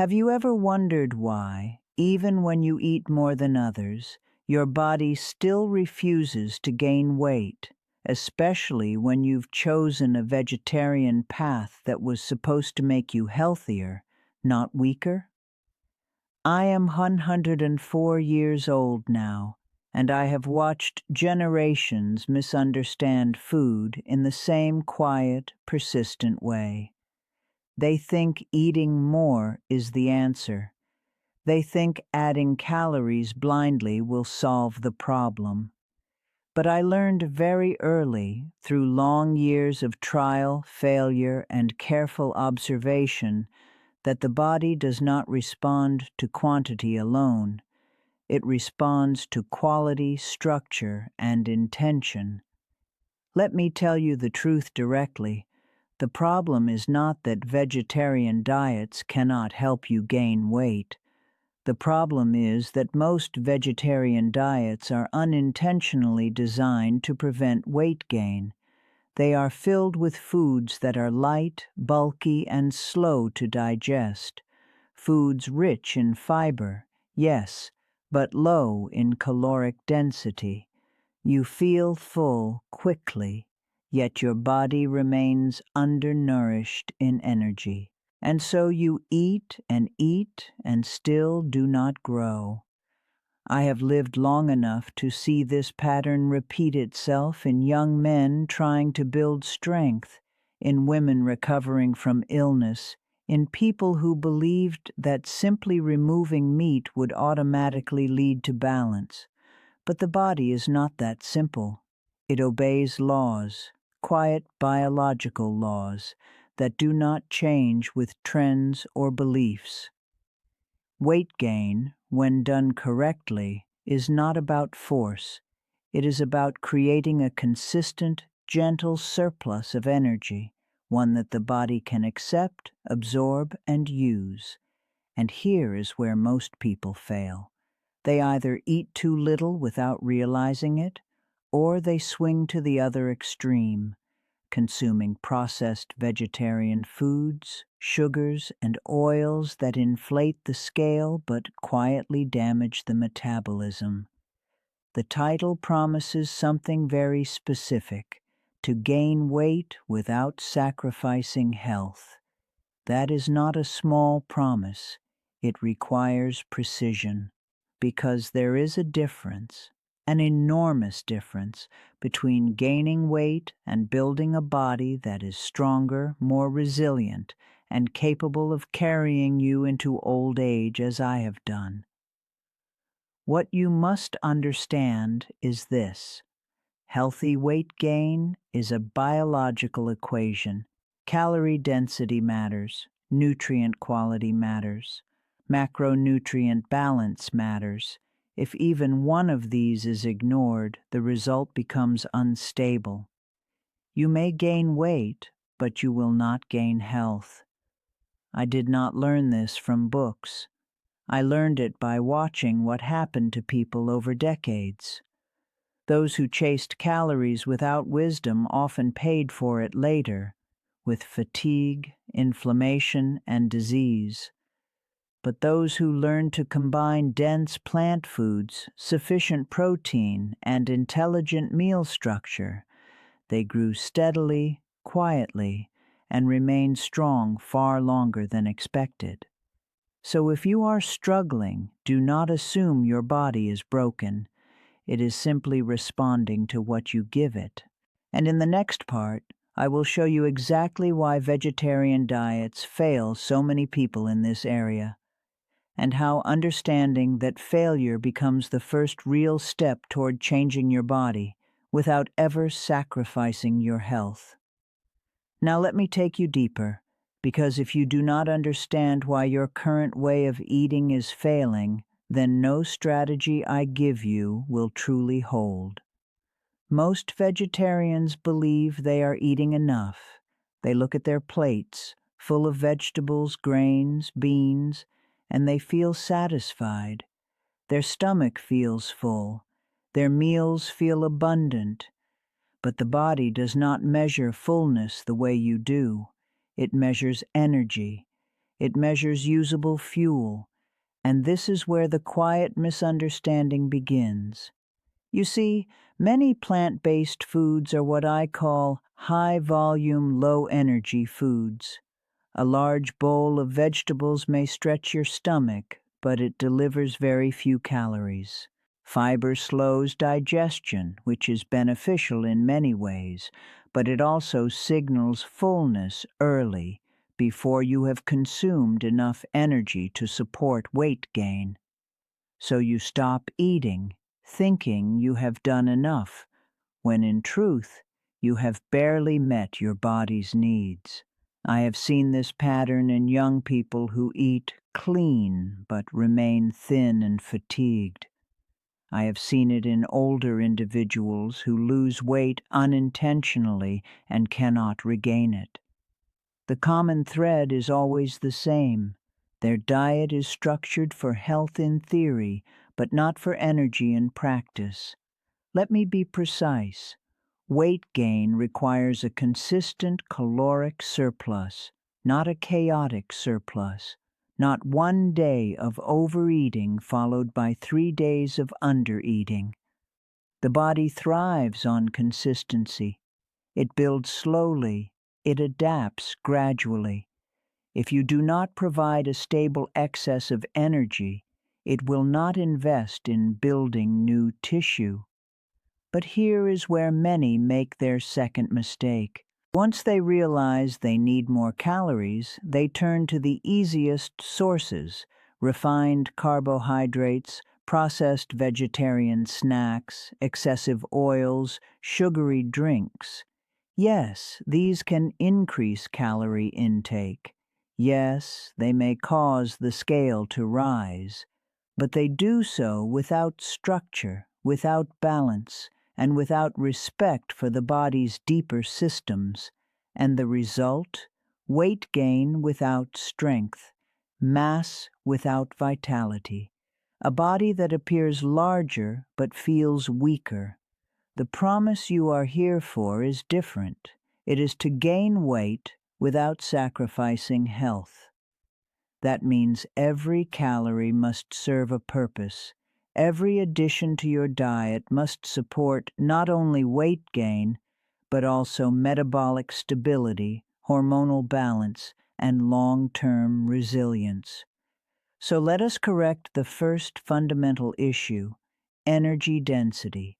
Have you ever wondered why, even when you eat more than others, your body still refuses to gain weight, especially when you've chosen a vegetarian path that was supposed to make you healthier, not weaker? I am 104 years old now, and I have watched generations misunderstand food in the same quiet, persistent way. They think eating more is the answer. They think adding calories blindly will solve the problem. But I learned very early, through long years of trial, failure, and careful observation, that the body does not respond to quantity alone. It responds to quality, structure, and intention. Let me tell you the truth directly. The problem is not that vegetarian diets cannot help you gain weight. The problem is that most vegetarian diets are unintentionally designed to prevent weight gain. They are filled with foods that are light, bulky, and slow to digest. Foods rich in fiber, yes, but low in caloric density. You feel full quickly, yet your body remains undernourished in energy. And so you eat and still do not grow. I have lived long enough to see this pattern repeat itself in young men trying to build strength, in women recovering from illness, in people who believed that simply removing meat would automatically lead to balance. But the body is not that simple. It obeys laws, quiet biological laws, that do not change with trends or beliefs. Weight gain, when done correctly, is not about force. It is about creating a consistent, gentle surplus of energy, one that the body can accept, absorb, and use. And here is where most people fail. They either eat too little without realizing it, or they swing to the other extreme, consuming processed vegetarian foods, sugars, and oils that inflate the scale but quietly damage the metabolism. The title promises something very specific: to gain weight without sacrificing health. That is not a small promise. It requires precision, because there is a difference, an enormous difference, between gaining weight and building a body that is stronger, more resilient, and capable of carrying you into old age as I have done. What you must understand is this: healthy weight gain is a biological equation. Calorie density matters, nutrient quality matters, macronutrient balance matters. If even one of these is ignored, the result becomes unstable. You may gain weight, but you will not gain health. I did not learn this from books. I learned it by watching what happened to people over decades. Those who chased calories without wisdom often paid for it later, with fatigue, inflammation, and disease. But those who learned to combine dense plant foods, sufficient protein, and intelligent meal structure, they grew steadily, quietly, and remained strong far longer than expected. So if you are struggling, do not assume your body is broken. It is simply responding to what you give it. And in the next part, I will show you exactly why vegetarian diets fail so many people in this area, and how understanding that failure becomes the first real step toward changing your body without ever sacrificing your health. Now let me take you deeper, because if you do not understand why your current way of eating is failing, then no strategy I give you will truly hold. Most vegetarians believe they are eating enough. They look at their plates, full of vegetables, grains, beans, and they feel satisfied. Their stomach feels full. Their meals feel abundant. But the body does not measure fullness the way you do. It measures energy. It measures usable fuel. And this is where the quiet misunderstanding begins. You see, many plant-based foods are what I call high-volume, low-energy foods. A large bowl of vegetables may stretch your stomach, but it delivers very few calories. Fiber slows digestion, which is beneficial in many ways, but it also signals fullness early, before you have consumed enough energy to support weight gain. So you stop eating, thinking you have done enough, when in truth, you have barely met your body's needs. I have seen this pattern in young people who eat clean but remain thin and fatigued. I have seen it in older individuals who lose weight unintentionally and cannot regain it. The common thread is always the same. Their diet is structured for health in theory, but not for energy in practice. Let me be precise. Weight gain requires a consistent caloric surplus, not a chaotic surplus. Not one day of overeating followed by 3 days of undereating. The body thrives on consistency. It builds slowly. It adapts gradually. If you do not provide a stable excess of energy, it will not invest in building new tissue. But here is where many make their second mistake. Once they realize they need more calories, they turn to the easiest sources: refined carbohydrates, processed vegetarian snacks, excessive oils, sugary drinks. Yes, these can increase calorie intake. Yes, they may cause the scale to rise, but they do so without structure, without balance, and without respect for the body's deeper systems. And the result? Weight gain without strength, mass without vitality, a body that appears larger but feels weaker. The promise you are here for is different. It is to gain weight without sacrificing health. That means every calorie must serve a purpose. Every addition to your diet must support not only weight gain, but also metabolic stability, hormonal balance, and long-term resilience. So let us correct the first fundamental issue: energy density.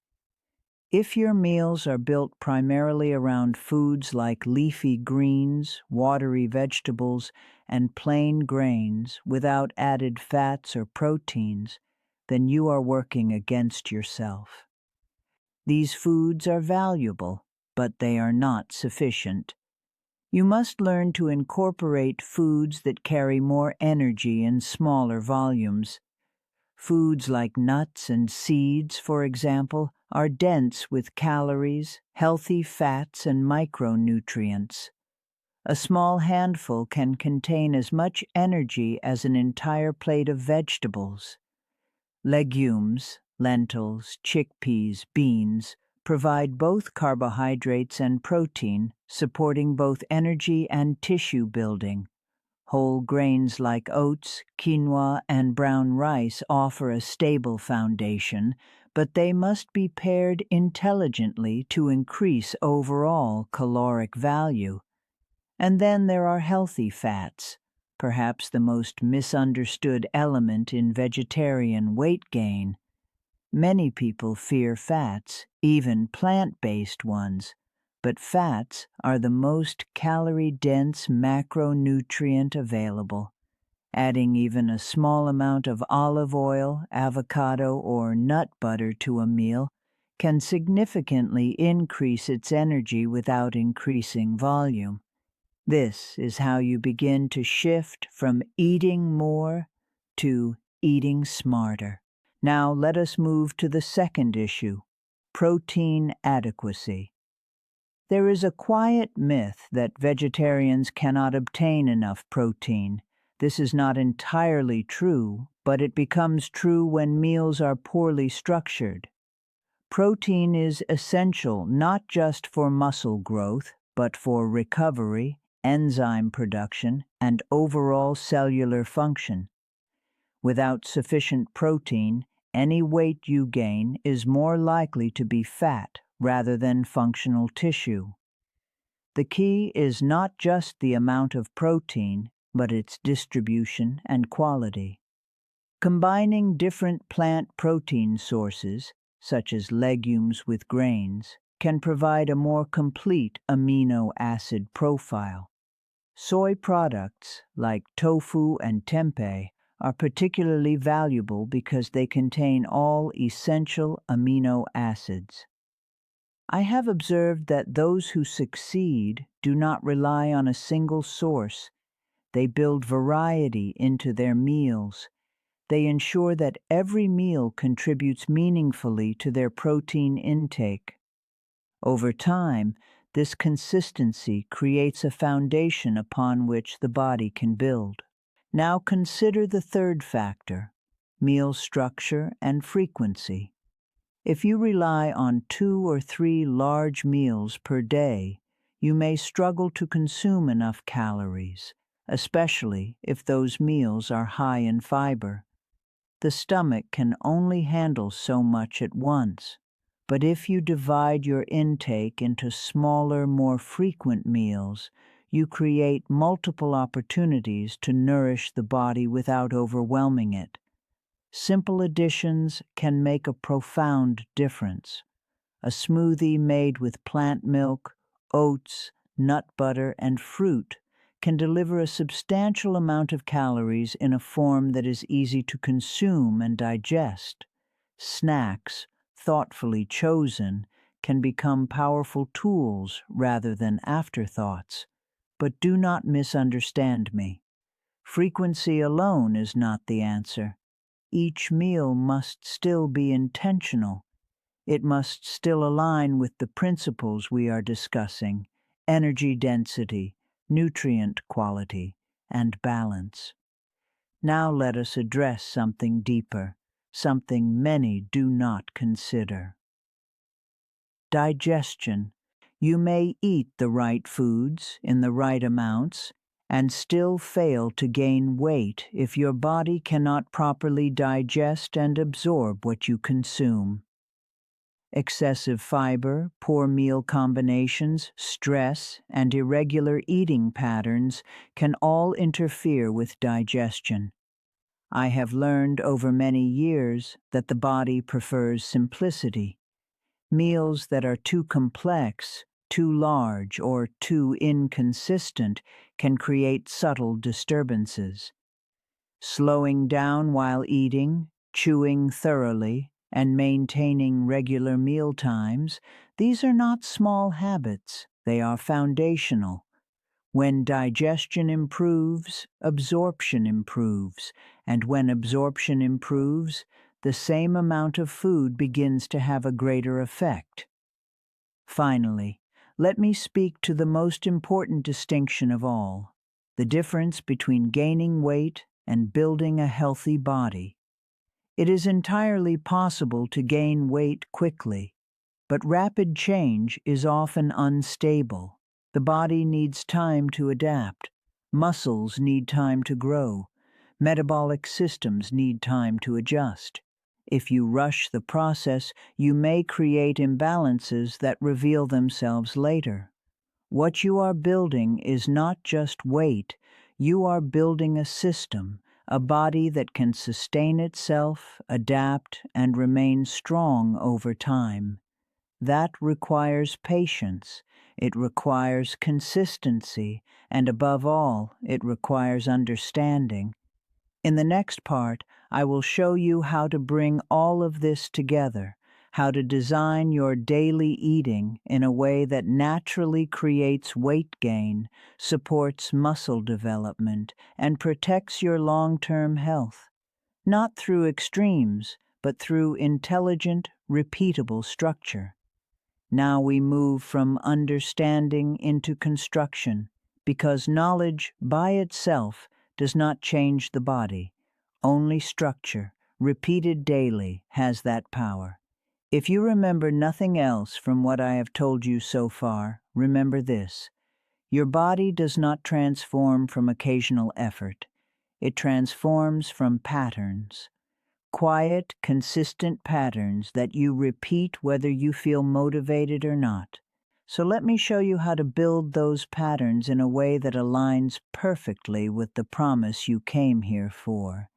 If your meals are built primarily around foods like leafy greens, watery vegetables, and plain grains without added fats or proteins, then you are working against yourself. These foods are valuable, but they are not sufficient. You must learn to incorporate foods that carry more energy in smaller volumes. Foods like nuts and seeds, for example, are dense with calories, healthy fats, and micronutrients. A small handful can contain as much energy as an entire plate of vegetables. Legumes, lentils, chickpeas, beans, provide both carbohydrates and protein, supporting both energy and tissue building. Whole grains like oats, quinoa, and brown rice offer a stable foundation, but they must be paired intelligently to increase overall caloric value. And then there are healthy fats, perhaps the most misunderstood element in vegetarian weight gain. Many people fear fats, even plant-based ones. But fats are the most calorie-dense macronutrient available. Adding even a small amount of olive oil, avocado, or nut butter to a meal can significantly increase its energy without increasing volume. This is how you begin to shift from eating more to eating smarter. Now let us move to the second issue: protein adequacy. There is a quiet myth that vegetarians cannot obtain enough protein. This is not entirely true, but it becomes true when meals are poorly structured. Protein is essential not just for muscle growth, but for recovery, enzyme production, and overall cellular function. Without sufficient protein, any weight you gain is more likely to be fat rather than functional tissue. The key is not just the amount of protein, but its distribution and quality. Combining different plant protein sources, such as legumes with grains, can provide a more complete amino acid profile. Soy products like tofu and tempeh are particularly valuable because they contain all essential amino acids. I have observed that those who succeed do not rely on a single source. They build variety into their meals. They ensure that every meal contributes meaningfully to their protein intake. Over time, this consistency creates a foundation upon which the body can build. Now consider the third factor, meal structure and frequency. If you rely on 2 or 3 large meals per day, you may struggle to consume enough calories, especially if those meals are high in fiber. The stomach can only handle so much at once, but if you divide your intake into smaller, more frequent meals, you create multiple opportunities to nourish the body without overwhelming it. Simple additions can make a profound difference. A smoothie made with plant milk, oats, nut butter, and fruit can deliver a substantial amount of calories in a form that is easy to consume and digest. Snacks, thoughtfully chosen, can become powerful tools rather than afterthoughts. But do not misunderstand me. Frequency alone is not the answer. Each meal must still be intentional. It must still align with the principles we are discussing: energy density, nutrient quality, and balance. Now let us address something deeper, something many do not consider. Digestion. You may eat the right foods in the right amounts and still fail to gain weight if your body cannot properly digest and absorb what you consume. Excessive fiber, poor meal combinations, stress, and irregular eating patterns can all interfere with digestion. I have learned over many years that the body prefers simplicity. Meals that are too complex, too large, or too inconsistent can create subtle disturbances. Slowing down while eating, chewing thoroughly, and maintaining regular meal times, these are not small habits, they are foundational. When digestion improves, absorption improves, and when absorption improves, the same amount of food begins to have a greater effect. Finally, let me speak to the most important distinction of all, the difference between gaining weight and building a healthy body. It is entirely possible to gain weight quickly, but rapid change is often unstable. The body needs time to adapt. Muscles need time to grow. Metabolic systems need time to adjust. If you rush the process, you may create imbalances that reveal themselves later. What you are building is not just weight. You are building a system, a body that can sustain itself, adapt, and remain strong over time. That requires patience, it requires consistency, and above all, it requires understanding. In the next part, I will show you how to bring all of this together, how to design your daily eating in a way that naturally creates weight gain, supports muscle development, and protects your long-term health. Not through extremes, but through intelligent, repeatable structure. Now we move from understanding into construction, because knowledge by itself does not change the body. Only structure, repeated daily, has that power. If you remember nothing else from what I have told you so far, remember this: Your body does not transform from occasional effort. It transforms from patterns. Quiet, consistent patterns that you repeat whether you feel motivated or not. So let me show you how to build those patterns in a way that aligns perfectly with the promise you came here for: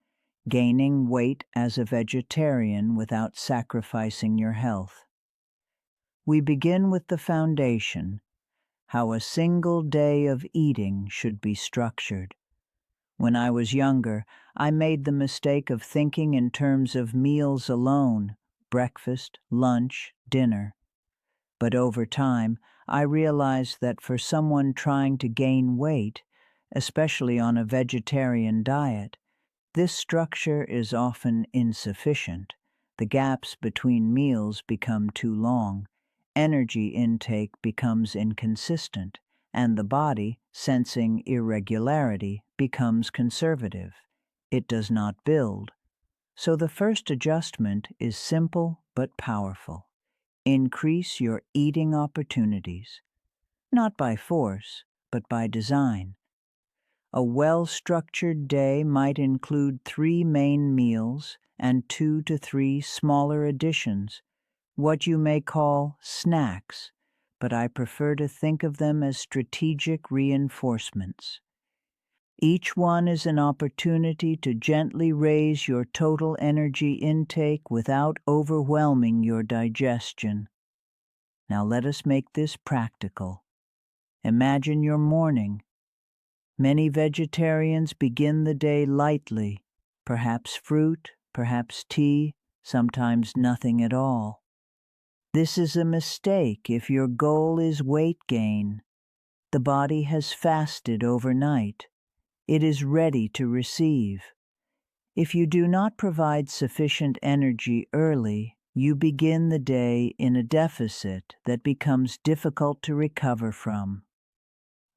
gaining weight as a vegetarian without sacrificing your health. We begin with the foundation: how a single day of eating should be structured. When I was younger, I made the mistake of thinking in terms of meals alone: breakfast, lunch, dinner. But over time, I realized that for someone trying to gain weight, especially on a vegetarian diet, this structure is often insufficient. The gaps between meals become too long, energy intake becomes inconsistent, and the body, sensing irregularity, becomes conservative. It does not build. So the first adjustment is simple but powerful. Increase your eating opportunities, not by force, but by design. A well-structured day might include 3 main meals and 2 to 3 smaller additions, what you may call snacks, but I prefer to think of them as strategic reinforcements. Each one is an opportunity to gently raise your total energy intake without overwhelming your digestion. Now let us make this practical. Imagine your morning. Many vegetarians begin the day lightly, perhaps fruit, perhaps tea, sometimes nothing at all. This is a mistake if your goal is weight gain. The body has fasted overnight. It is ready to receive. If you do not provide sufficient energy early, you begin the day in a deficit that becomes difficult to recover from.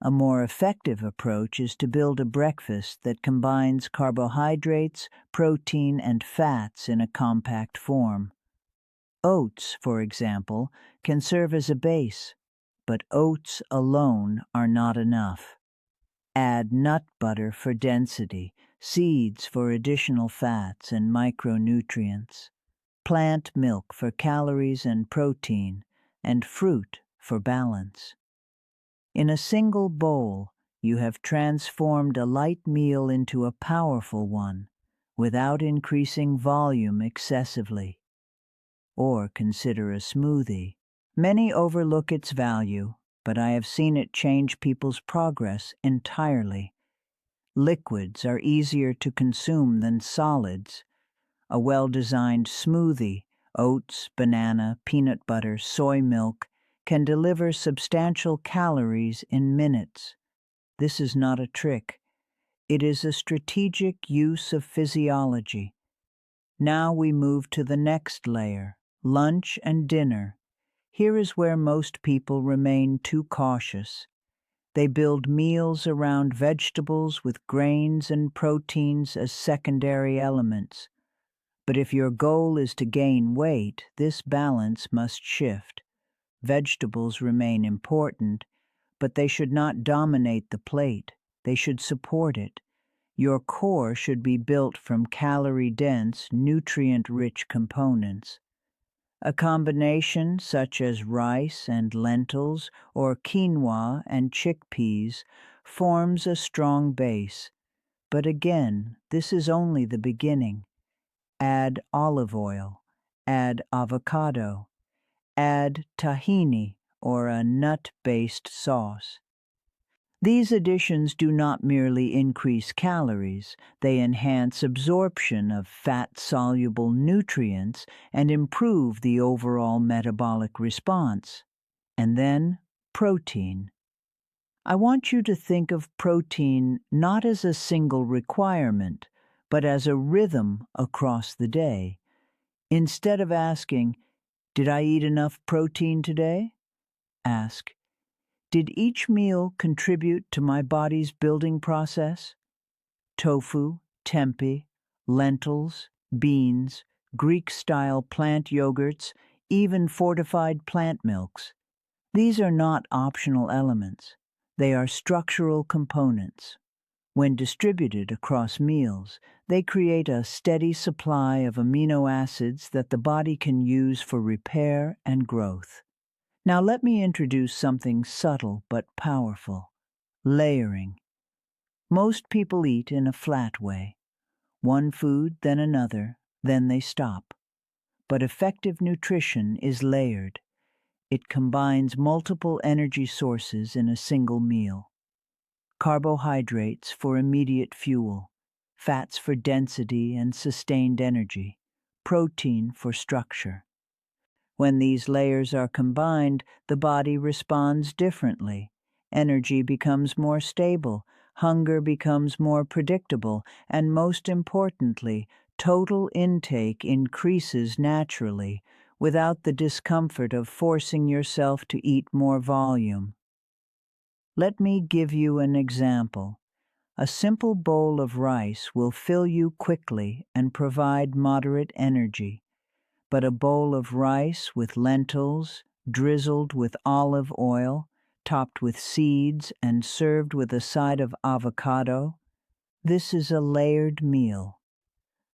A more effective approach is to build a breakfast that combines carbohydrates, protein, and fats in a compact form. Oats, for example, can serve as a base, but oats alone are not enough. Add nut butter for density, seeds for additional fats and micronutrients, plant milk for calories and protein, and fruit for balance. In a single bowl, you have transformed a light meal into a powerful one, without increasing volume excessively. Or consider a smoothie. Many overlook its value, but I have seen it change people's progress entirely. Liquids are easier to consume than solids. A well-designed smoothie, oats, banana, peanut butter, soy milk, can deliver substantial calories in minutes. This is not a trick. It is a strategic use of physiology. Now we move to the next layer: lunch and dinner. Here is where most people remain too cautious. They build meals around vegetables with grains and proteins as secondary elements. But if your goal is to gain weight, this balance must shift. Vegetables remain important, but they should not dominate the plate. They should support it. Your core should be built from calorie-dense, nutrient-rich components. A combination such as rice and lentils or quinoa and chickpeas forms a strong base. But again, this is only the beginning. Add olive oil, add avocado, add tahini or a nut-based sauce. These additions do not merely increase calories, they enhance absorption of fat-soluble nutrients and improve the overall metabolic response. And then, protein. I want you to think of protein not as a single requirement, but as a rhythm across the day. Instead of asking, "Did I eat enough protein today?" ask, "Did each meal contribute to my body's building process?" Tofu, tempeh, lentils, beans, Greek-style plant yogurts, even fortified plant milks. These are not optional elements. They are structural components. When distributed across meals, they create a steady supply of amino acids that the body can use for repair and growth. Now let me introduce something subtle but powerful: layering. Most people eat in a flat way. One food, then another, then they stop. But effective nutrition is layered. It combines multiple energy sources in a single meal. Carbohydrates for immediate fuel, fats for density and sustained energy, protein for structure. When these layers are combined, the body responds differently. Energy becomes more stable, hunger becomes more predictable, and most importantly, total intake increases naturally, without the discomfort of forcing yourself to eat more volume. Let me give you an example. A simple bowl of rice will fill you quickly and provide moderate energy. But a bowl of rice with lentils, drizzled with olive oil, topped with seeds, and served with a side of avocado, this is a layered meal.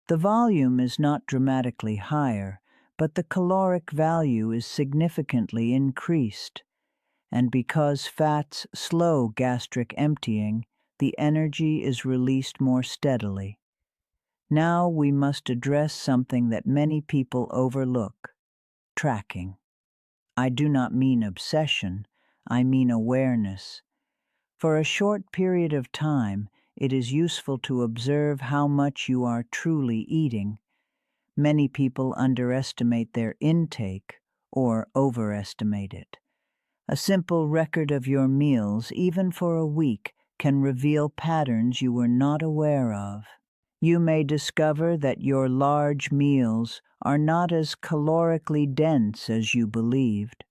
The volume is not dramatically higher, but the caloric value is significantly increased. And because fats slow gastric emptying, the energy is released more steadily. Now we must address something that many people overlook: tracking. I do not mean obsession, I mean awareness. For a short period of time, it is useful to observe how much you are truly eating. Many people underestimate their intake or overestimate it. A simple record of your meals, even for a week, can reveal patterns you were not aware of. You may discover that your large meals are not as calorically dense as you believed,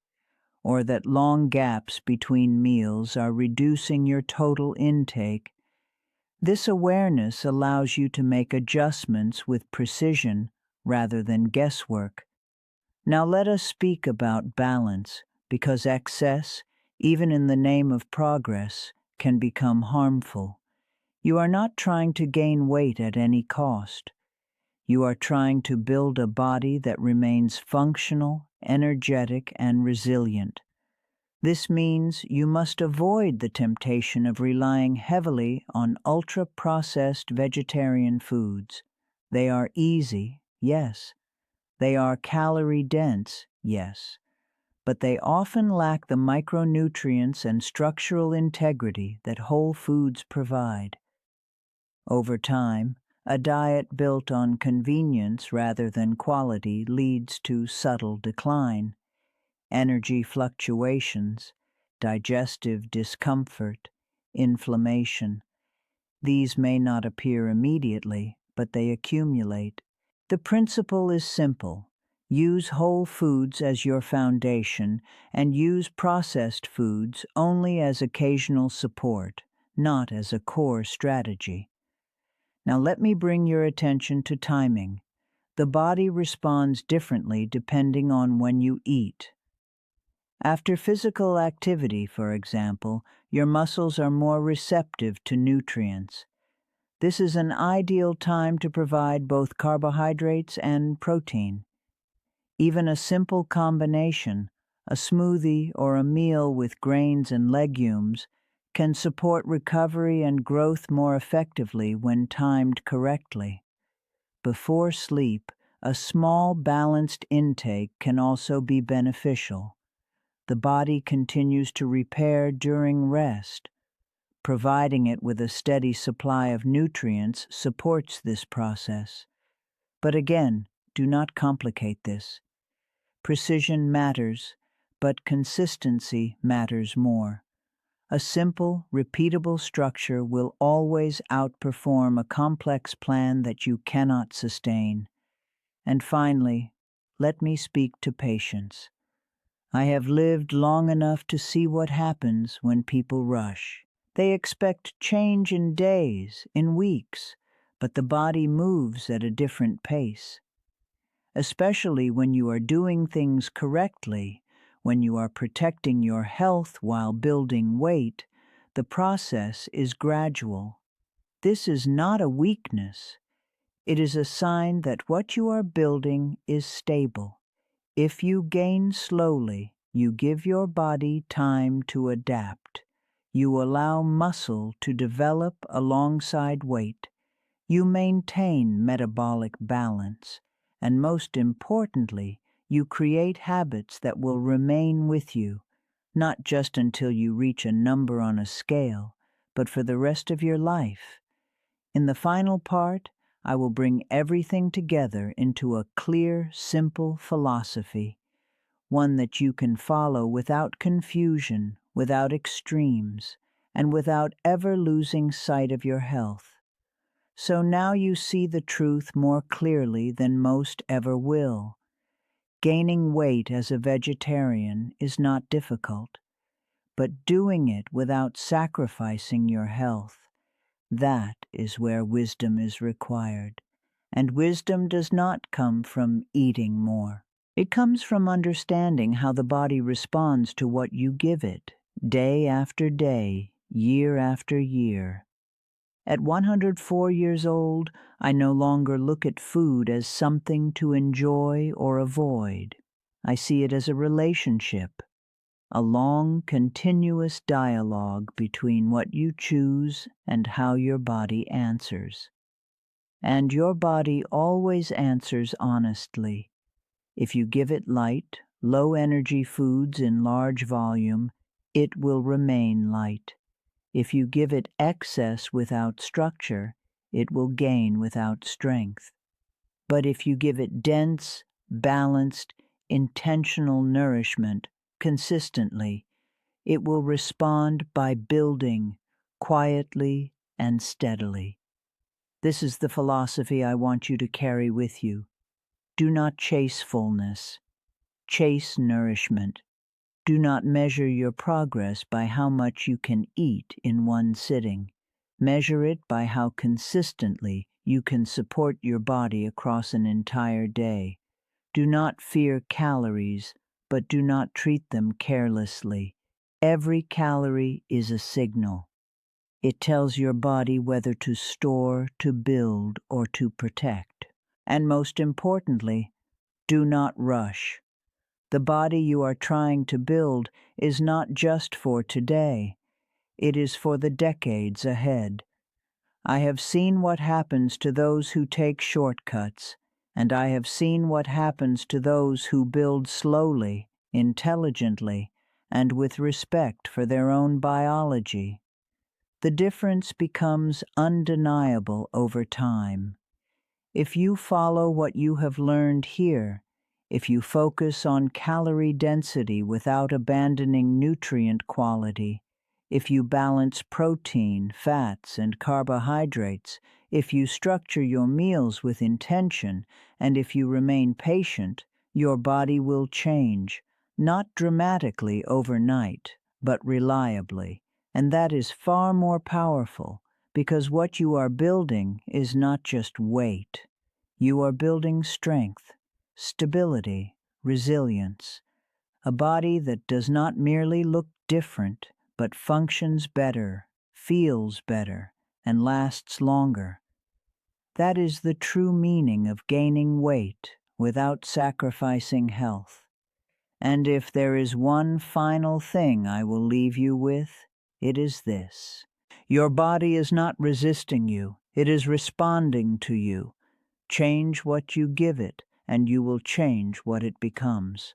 or that long gaps between meals are reducing your total intake. This awareness allows you to make adjustments with precision rather than guesswork. Now let us speak about balance, because excess, even in the name of progress, can become harmful. You are not trying to gain weight at any cost. You are trying to build a body that remains functional, energetic, and resilient. This means you must avoid the temptation of relying heavily on ultra-processed vegetarian foods. They are easy, yes. They are calorie-dense, yes. But they often lack the micronutrients and structural integrity that whole foods provide. Over time, a diet built on convenience rather than quality leads to subtle decline: energy fluctuations, digestive discomfort, inflammation. These may not appear immediately, but they accumulate. The principle is simple. Use whole foods as your foundation, and use processed foods only as occasional support, not as a core strategy. Now let me bring your attention to timing. The body responds differently depending on when you eat. After physical activity, for example, your muscles are more receptive to nutrients. This is an ideal time to provide both carbohydrates and protein. Even a simple combination, a smoothie or a meal with grains and legumes, can support recovery and growth more effectively when timed correctly. Before sleep, a small balanced intake can also be beneficial. The body continues to repair during rest. Providing it with a steady supply of nutrients supports this process. But again, do not complicate this. Precision matters, but consistency matters more. A simple, repeatable structure will always outperform a complex plan that you cannot sustain. And finally, let me speak to patience. I have lived long enough to see what happens when people rush. They expect change in days, in weeks, but the body moves at a different pace. Especially when you are doing things correctly, when you are protecting your health while building weight, The process is gradual. This is not a weakness. It is a sign that what you are building is stable. If you gain slowly, you give your body time to adapt. You allow muscle to develop alongside weight. You maintain metabolic balance. And most importantly, you create habits that will remain with you, not just until you reach a number on a scale, but for the rest of your life. In the final part, I will bring everything together into a clear, simple philosophy, one that you can follow without confusion, without extremes, and without ever losing sight of your health. So now you see the truth more clearly than most ever will. Gaining weight as a vegetarian is not difficult, but doing it without sacrificing your health, that is where wisdom is required. And wisdom does not come from eating more. It comes from understanding how the body responds to what you give it, day after day, year after year. At 104 years old, I no longer look at food as something to enjoy or avoid. I see it as a relationship, a long, continuous dialogue between what you choose and how your body answers. And your body always answers honestly. If you give it light, low-energy foods in large volume, it will remain light. If you give it excess without structure, it will gain without strength. But if you give it dense, balanced, intentional nourishment consistently, it will respond by building quietly and steadily. This is the philosophy I want you to carry with you. Do not chase fullness. Chase nourishment. Do not measure your progress by how much you can eat in one sitting. Measure it by how consistently you can support your body across an entire day. Do not fear calories, but do not treat them carelessly. Every calorie is a signal. It tells your body whether to store, to build, or to protect. And most importantly, do not rush. The body you are trying to build is not just for today. It is for the decades ahead. I have seen what happens to those who take shortcuts, and I have seen what happens to those who build slowly, intelligently, and with respect for their own biology. The difference becomes undeniable over time. If you follow what you have learned here, if you focus on calorie density without abandoning nutrient quality, if you balance protein, fats, and carbohydrates, if you structure your meals with intention, and if you remain patient, your body will change, not dramatically overnight, but reliably. And that is far more powerful, because what you are building is not just weight. You are building strength, stability, resilience, a body that does not merely look different, but functions better, feels better, and lasts longer. That is the true meaning of gaining weight without sacrificing health. And if there is one final thing I will leave you with, it is this. Your body is not resisting you, it is responding to you. Change what you give it, and you will change what it becomes.